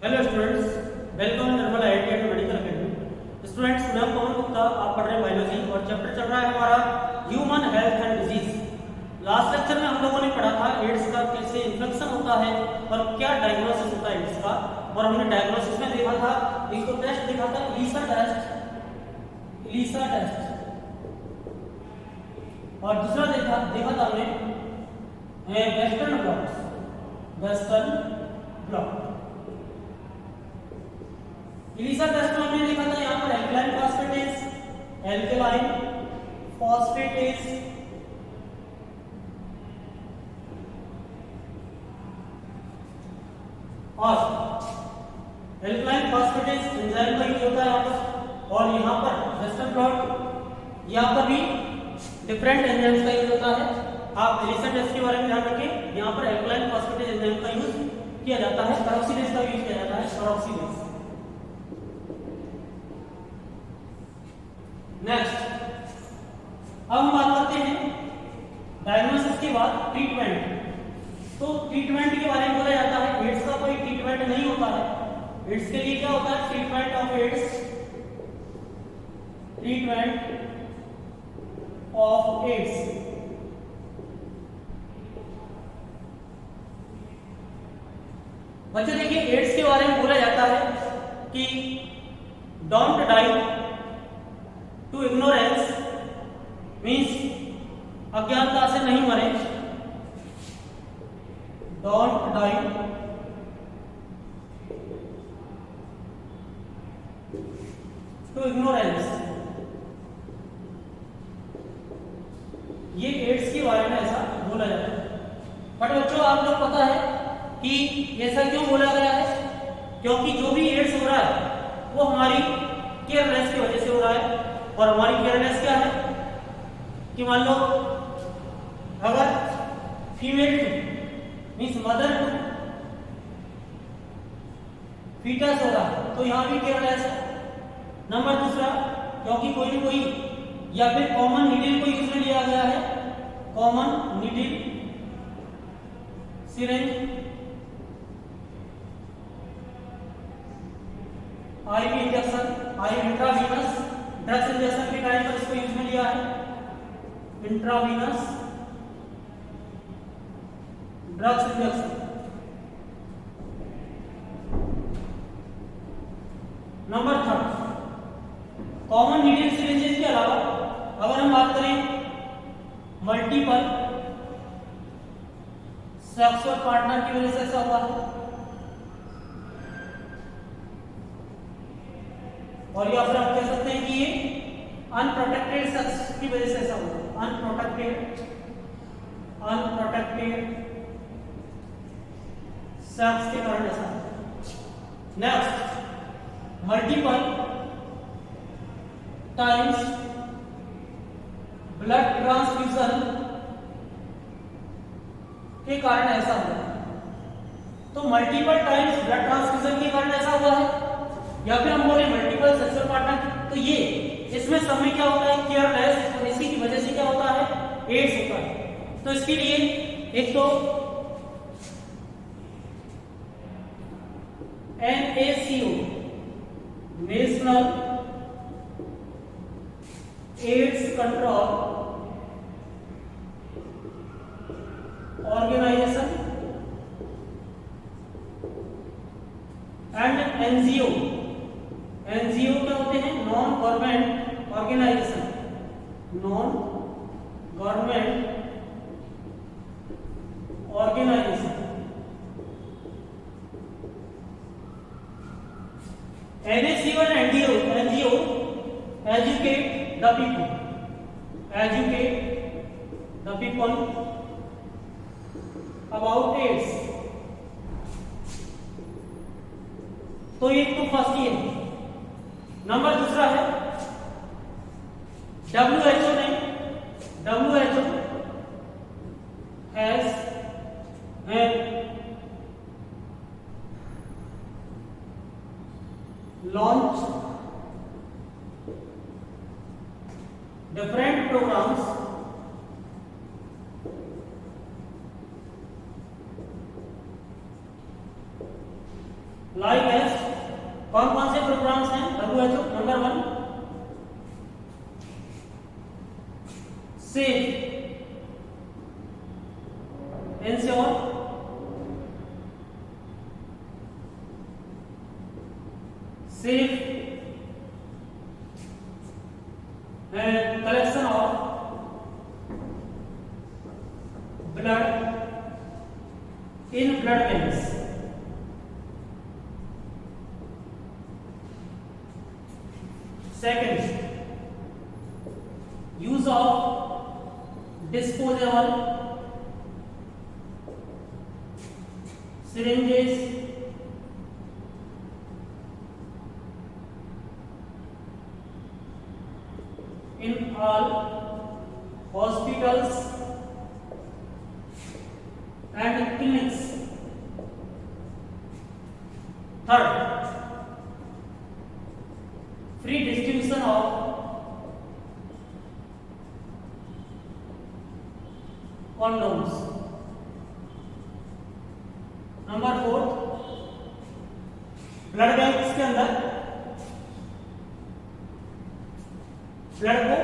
Hello students, welcome normal IIT and medical academy. Students, मैं पवन गुप्ता, आप पढ़ रहे हैं बायोलॉजी और चैप्टर चल रहा है हमारा human health and disease. Last lecture में हम लोगों ने पढ़ा था एड्स का कैसे इन्फेक्शन होता है और क्या डायग्नोसिस होता है एड्स का। और हमने डायग्नोसिस में देखा था, एक तो टेस्ट देखा था इलीसा टेस्ट, और दूसरा देखा था हमने वेस्टर्न ब्लॉट। इलीसा टेस्ट में हमने देखा था यहाँ पर एल्कलाइन फॉस्फेटेज और एल्कलाइन फॉस्फेटेज एंजाइम का यूज होता है यहाँ पर। और यहाँ पर वेस्टर्न ब्लॉट, यहाँ पर भी डिफरेंट एंजाइम्स का यूज होता है। आप इलीसा टेस्ट के बारे में ध्यान रखें, यहाँ पर एल्कलाइन फॉस्फेटेज एंजाइम का यूज किया जाता है, पेरोक्सीडेज का यूज किया जाता है, पेरोक्सीडेज। नेक्स्ट, अब हम बात करते हैं डायग्नोसिस के बाद ट्रीटमेंट। तो ट्रीटमेंट के बारे में बोला जाता है एड्स का कोई ट्रीटमेंट नहीं होता है। एड्स के लिए क्या होता है? ट्रीटमेंट ऑफ एड्स बच्चों देखिए, एड्स के बारे में बोला जाता है कि don't die to ignorance, means अज्ञानता से नहीं मरे। डोंट डाई टू इग्नोरेंस, ये एड्स के बारे में ऐसा बोला जाता है। बट बच्चों, आप लोग पता है कि ऐसा क्यों बोला गया है? क्योंकि जो भी एड्स हो रहा है वो हमारी केयरलेस की वजह से हो रहा है। और हमारी केयरलेस क्या है कि मान लो अगर फीमेल मीन्स मदर फीटस हो रहा है तो यहां भी केयरलेस है। नंबर दूसरा, क्योंकि कोई ना कोई या फिर कॉमन नीडल को यूज में लिया गया है, common needle syringe IV injection, IV intravenous drugs injection के टाइम पर इसको यूज में लिया है, intravenous drugs injection. Number third, common needle syringes के अलावा अगर हम बात करें मल्टीपल सेक्सुअल पार्टनर की वजह से ऐसा हुआ है, और या फिर आप कह सकते हैं कि ये अनप्रोटेक्टेड सेक्स की वजह से ऐसा हुआ है। अनप्रोटेक्टेड सेक्स के कारण ऐसा है। Next, multiple times blood transfusion के कारण ऐसा हुआ है। तो मल्टीपल टाइम्स ब्लड ट्रांसफ्यूजन के कारण ऐसा हुआ है, या फिर हम बोले मल्टीपल सेक्सुअल पार्टनर, तो ये इसमें सब में क्या होता है? केयरलेस, और इसी की वजह से क्या होता है? एड्स होता है। तो इसके लिए एक तो NACO national AIDS control organisation and NGO क्या होते हैं? Non government organisation, non government organisation. NACO and NGO educate the people about AIDS। तो एक तो फर्स्ट ये है। नंबर दूसरा है WHO has launched different programs like as कौन कौन से प्रोग्राम्स हैं WHO? Number 1 safe, ensure, safe and collection of blood in blood banks. Second, use of disposable syringes in all hospitals and clinics. Third, free distribution of condoms. Number 4, blood banks के अंदर blood को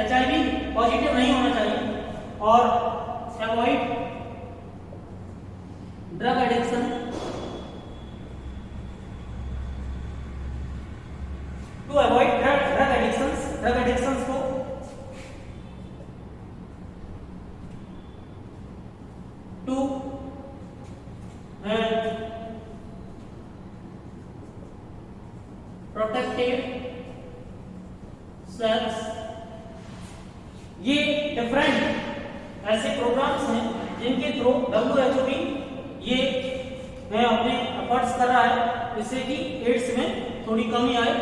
HIV positive नहीं होना चाहिए और avoid drug addiction, to avoid drug addictions को to protective cells. ये different ऐसे प्रोग्राम्स हैं जिनके थ्रू WHO भी ये अपने एफर्ट्स कर रहा है जिससे कि एड्स में थोड़ी कमी आए।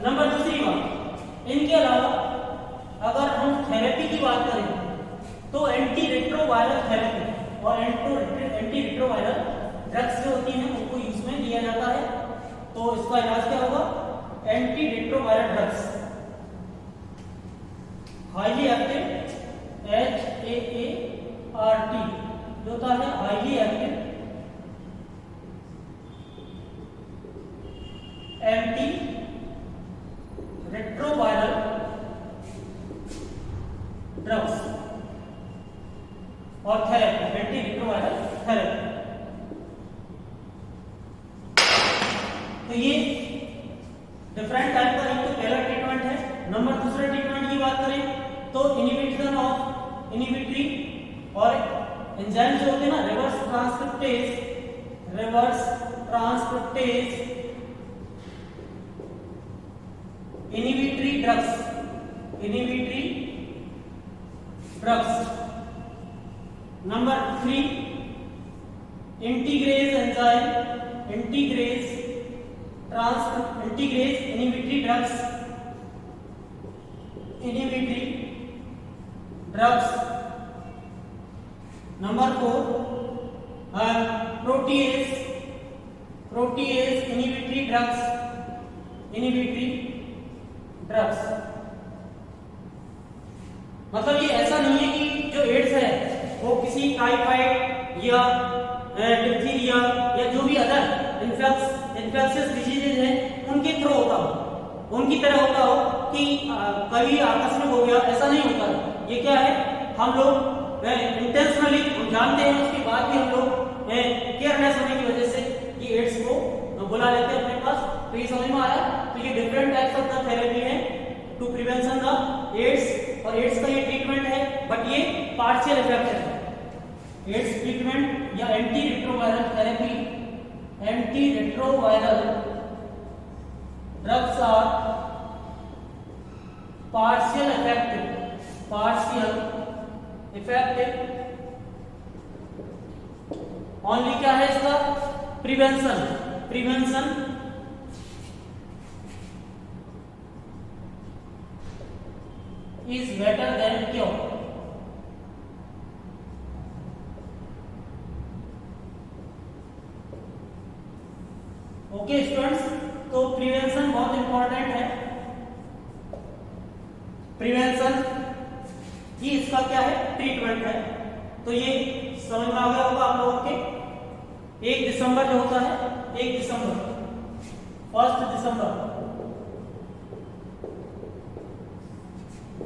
नंबर 2 बात, इनके अलावा अगर हम थेरेपी की बात करें तो एंटी रेट्रोवायरल थेरेपी और एंटी रेट्रोवायरल ड्रग्स जो होती हैं उनको यूज में लिया जाता है। तो इसका इलाज क्या होगा? Anti retroviral drugs, highly active HAART जो होता है highly active anti retroviral drugs और थेरेपी, एंटी रेट्रोवायरल थेरेपी। तो ये डिफरेंट टाइप का एक तो पहला ट्रीटमेंट है। नंबर 2 ट्रीटमेंट की बात करें तो इनहिबिशन ऑफ इनहिबिटरी और एंजाइम जो होते हैं ना reverse transcriptase inhibitory drugs. Number 3 integrase enzyme integrase inhibitory drugs. Number 4 protease inhibitory drugs. मतलब ये ऐसा नहीं है कि जो एड्स है वो किसी टाइफाइड या डिप्थीरिया या जो भी अदर इन्फेक्शियस डिजीजेज हैं उनके थ्रू होता हो, उनकी तरह होता हो कि कभी आकस्मिक हो गया, ऐसा नहीं होता। ये क्या है, हम लोग इंटेंशनली जानते हैं, उसके बाद भी हम लोग केयरलेस होने की वजह से ये एड्स को बुला लेते हैं अपने पास। तो ये समझ में आया? तो ये different types of the therapy है टू प्रिवेंशन द एड्स, और एड्स का ये ट्रीटमेंट है बट ये पार्शियल इफेक्ट है। एड्स ट्रीटमेंट या anti retroviral therapy, anti retroviral drugs are partial effective only क्या है इसका prevention is better than cure। Okay students, तो प्रिवेंशन बहुत इंपॉर्टेंट है। प्रिवेंशन ही इसका क्या है, ट्रीटमेंट है। तो ये समझ में आ गया होगा आप लोगों के। 1 दिसंबर जो होता है, 1 दिसंबर, 1 दिसंबर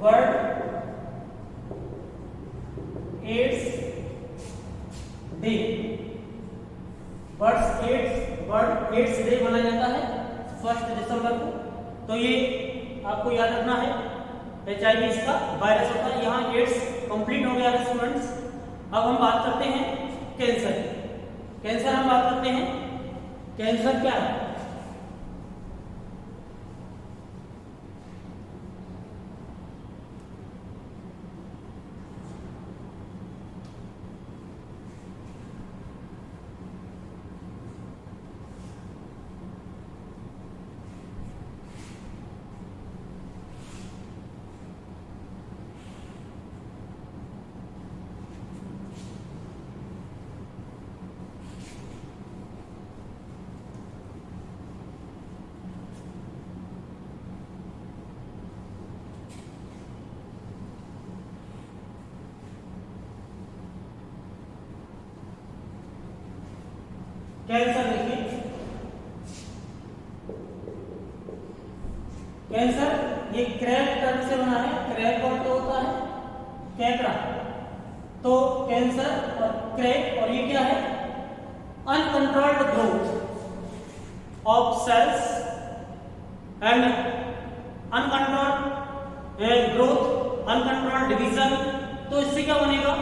world AIDS day, world AIDS day मनाया जाता है 1 दिसंबर को। तो ये आपको याद रखना है, HIV इसका वायरस होता है। यहाँ एड्स कंप्लीट हो गया है स्टूडेंट्स। अब हम बात करते हैं कैंसर। कैंसर हम बात करते हैं, कैंसर क्या है? कैंसर देखिए, कैंसर ये क्रैक टर्म से बना है। क्रैक और तो होता है कैकड़ा, तो कैंसर और क्रैक, और ये क्या है? Uncontrolled growth of cells and uncontrolled growth, uncontrolled division. तो इससे क्या बनेगा?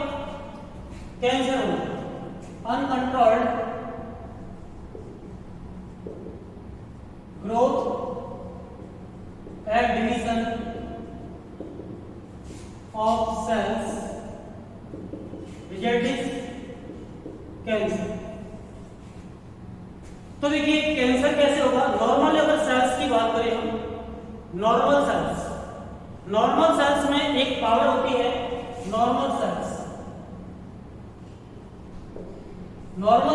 कैंसर होगा। Uncontrolled growth and division of cells, result is cancer। तो देखिए कैंसर कैसे होगा? नॉर्मल अगर सेल्स की बात करें हम, नॉर्मल सेल्स में एक पावर होती है, नॉर्मल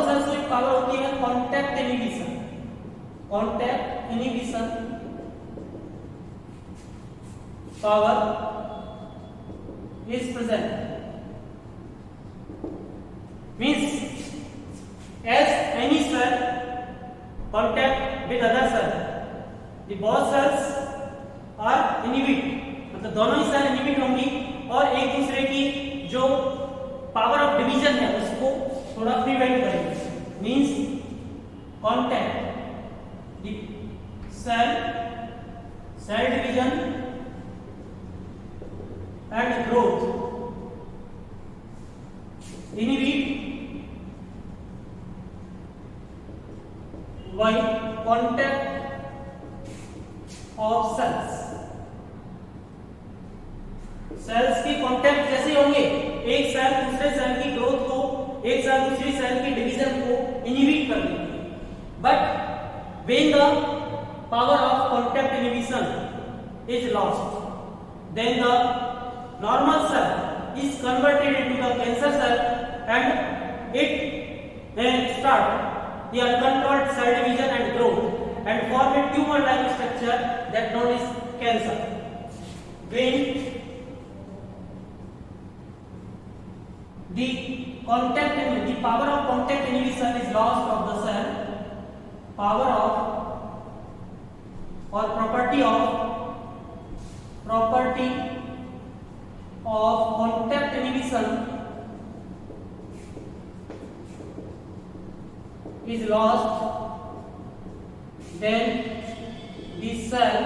सेल्स में एक पावर होती है contact inhibition. Contact inhibition power is present, means as any cell contact with other cell, the both cells are inhibit, मतलब दोनों ही सेल इनहिबिट होंगी और एक दूसरे की जो पावर ऑफ डिवीजन है उसको थोड़ा प्रिवेंट करेंगे। Means contact cell division and growth, inhibit by contact of cells। Cells की कांटेक्ट कैसे होंगे? एक सेल दूसरे सेल की ग्रोथ को, एक सेल दूसरी सेल की डिवीजन को इनहिबिट कर देंगे। But when the power of contact inhibition is lost, then the normal cell is converted into the cancer cell and it then start the uncontrolled cell division and growth and form a tumor like structure that known as cancer। When the power of contact inhibition is lost of the cell, power of or property of contact inhibition is lost, then the cell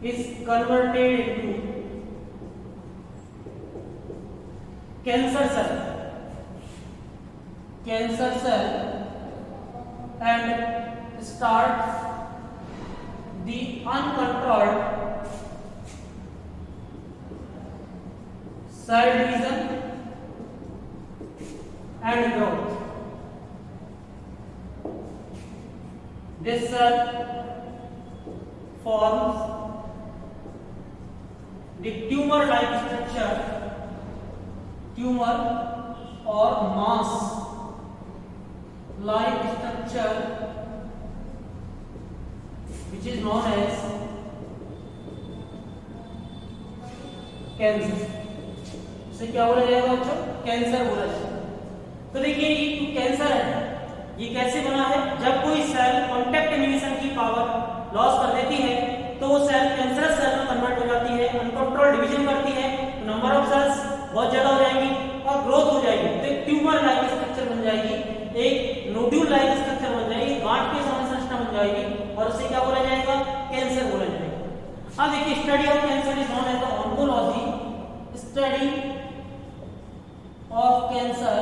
is converted into cancer cell and starts the uncontrolled cell division and growth। This cell forms the tumor-like structure, tumor or mass-like structure, which is known as cancer. इसे क्या बोला जाएगा बच्चों? Cancer बोला जाएगा। तो देखिए ये कैंसर है, ये कैसे बना है? जब कोई सेल कॉन्टैक्ट इनहिबिशन की पावर लॉस कर देती है तो वो सेल कैंसरस सेल में कन्वर्ट हो जाती है, अनकंट्रोल्ड डिवीजन करती है, तो नंबर ऑफ सेल्स बहुत ज्यादा हो जाएंगी और ग्रोथ हो जाएगी, तो एक ट्यूमर लाइक स्ट्रक्चर बन जाएगी, एक नोड्यूल लाइक स्ट्रक्चर बन जाएगी, गांठ की संरचना बन जाएगी और उसे क्या बोला जाएगा? कैंसर बोला जाएगा। अब देखिए study of cancer is known as the oncology. Study of cancer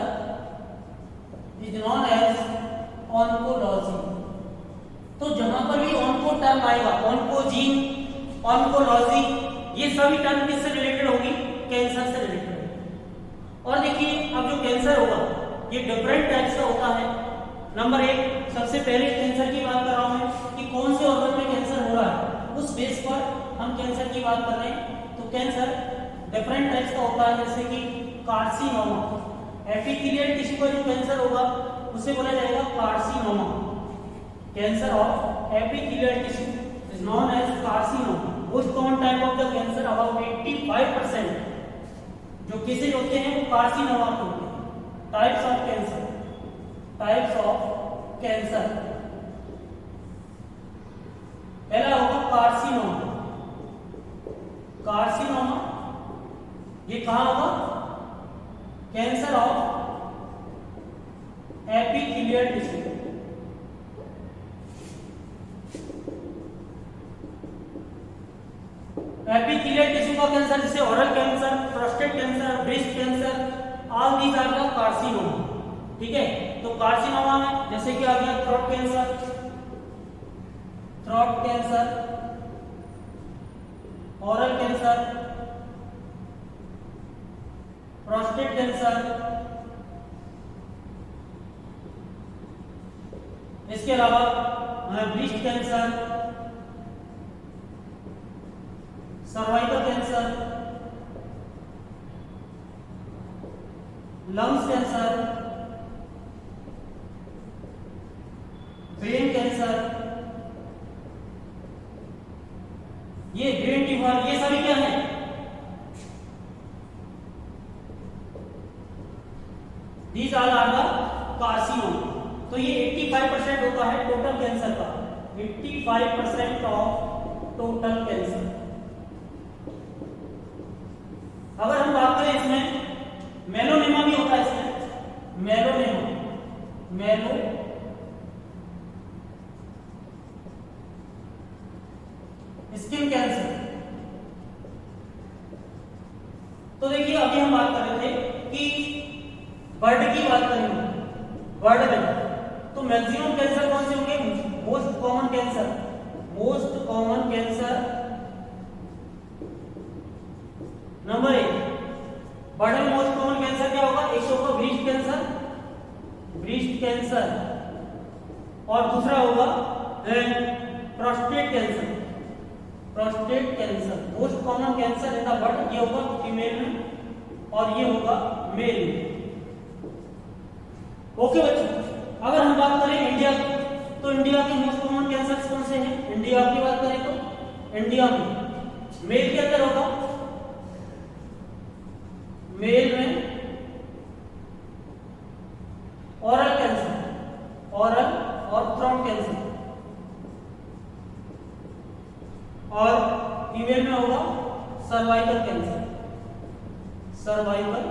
is known as oncology. तो जहां पर भी ऑन्को टर्म आएगा, ऑन्कोजीन, ऑन्कोलॉजी, ये सभी टर्म किससे रिलेटेड होगी? कैंसर से रिलेटेड। और देखिए अब जो कैंसर होगा ये डिफरेंट टाइप्स का होता है। नंबर 1 सबसे पहले कैंसर की बात कर रहा हूं मैं कि कौन से ऑर्गन में कैंसर हो रहा है, उस बेस पर हम कैंसर की बात कर रहे हैं। तो कैंसर डिफरेंट टाइप्स का होता है, जैसे कि कार्सिनोमा, एपिथेलियल टिश्यू का जो कैंसर होगा उसे बोला जाएगा carcinoma. Cancer of epithelial tissue is known as carcinoma. Most common type of the cancer, about 85% जो केसेज होते हैं वो कार्सिनोमा के होते हैं। Types of cancer, types of cancer, पहला होगा कार्सिनोमा। कार्सिनोमा ये कहां होगा? Cancer of epithelial tissue. Epithelial tissue का कैंसर जैसे oral cancer, prostate cancer, breast cancer, all these are the carcinoma. ठीक है, तो कार्सिनोमा में जैसे कि आ गया throat cancer, throat cancer, oral cancer, prostate cancer, इसके अलावा breast cancer, cervical cancer, lungs cancer, brain cancer, ये ब्रेन ट्यूमर, ये सभी क्या है? These all are the carcinoma। तो ये 85% होता है टोटल कैंसर का, 85% ऑफ टोटल कैंसर। अगर हम बात करें इसमें मेलोनेमा भी होता है, इसमें मेलोनेमा, मेलो स्किन कैंसर। तो देखिए अभी हम बात कर रहे थे कि बर्ड की बात करेंगे, बर्ड में तो मैक्सिमम कैंसर कौन से होंगे? Most common cancer, most common cancer number 1 bird में मोस्ट कॉमन कैंसर क्या होगा? एक तो होगा ब्रेस्ट कैंसर, ब्रेस्ट कैंसर, और दूसरा होगा prostate cancer, prostate cancer. Most common cancer in the bird, ये होगा फीमेल में और ये होगा मेल में। ओके बच्चों, अगर हम बात करें इंडिया की, तो इंडिया के मोस्ट कॉमन कैंसर कौन से हैं? इंडिया की बात करें तो इंडिया में मेल के अंदर होगा, मेल में ओरल कैंसर, ओरल और थ्रोट कैंसर, और फीमेल में होगा cervical cancer, cervical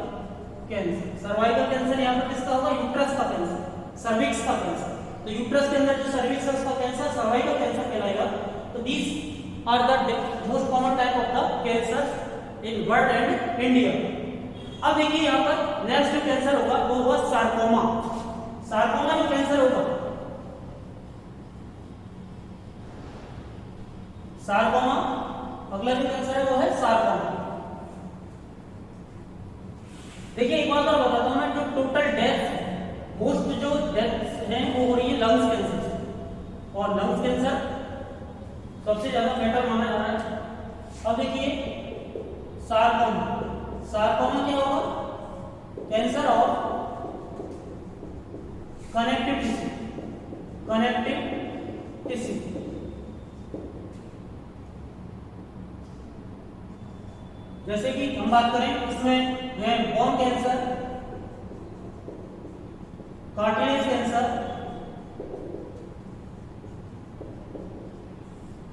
cancer. Cervical cancer यहाँ पर किसका होगा? यूट्रस का कैंसर, सर्विक्स का कैंसर। तो यूट्रस के अंदर जो सर्विक्स है उसका कैंसर सर्वाइकल कैंसर कहलाएगा। तो these are the most common type of the cancer in world and India. अब देखिए यहाँ पर नेक्स्ट जो कैंसर होगा वो होगा सार्कोमा। सार्कोमा जो कैंसर होगा, सार्कोमा, अगला जो कैंसर है वो है सार्कोमा। देखिए एक बात और बताता हूं मैं, जो टोटल डेथ है, मोस्ट जो डेथ है वो हो रही है लंग्स कैंसर से, और लंग्स कैंसर सबसे ज्यादा फैटल माना जा रहा है। अब देखिए सार्कोमा, सार्कोमा क्या होगा? Cancer of connective tissue, connective tissue. जैसे कि हम बात करें इसमें है बोन कैंसर, कार्टिलेज कैंसर,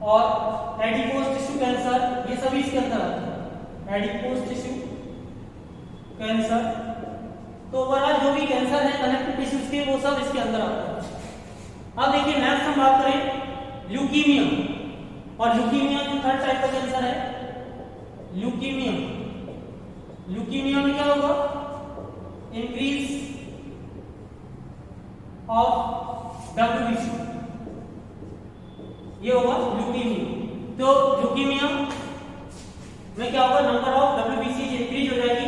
और एडिपोज टिश्यू कैंसर, ये सभी इसके अंदर आते हैं। एडिपोज टिश्यू कैंसर, तो ओवरऑल जो भी कैंसर है कनेक्टिव टिश्यूज के, वो सब इसके अंदर आते हैं। अब देखिए नेक्स्ट हम बात करें ल्यूकीमिया, और ल्यूकीमिया जो थर्ड टाइप का कैंसर है, ल्यूकीमिया। ल्यूकीमिया में क्या होगा? इंक्रीज ऑफ WBC, ये होगा ल्यूकीमिया। तो ल्यूकीमिया में क्या होगा? नंबर ऑफ WBC इंक्रीज हो जाएगी,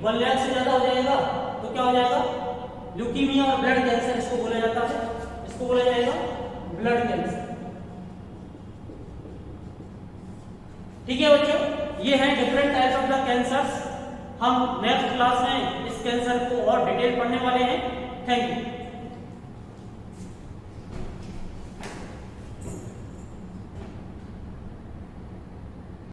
1 लाख से ज्यादा हो जाएगा, तो क्या हो जाएगा? ल्यूकीमिया और ब्लड कैंसर इसको बोला जाता है, इसको बोला जाएगा ब्लड कैंसर। ठीक है बच्चों, ये है different types of the cancers. हम नेक्स्ट क्लास में इस कैंसर को और डिटेल पढ़ने वाले हैं। Thank you.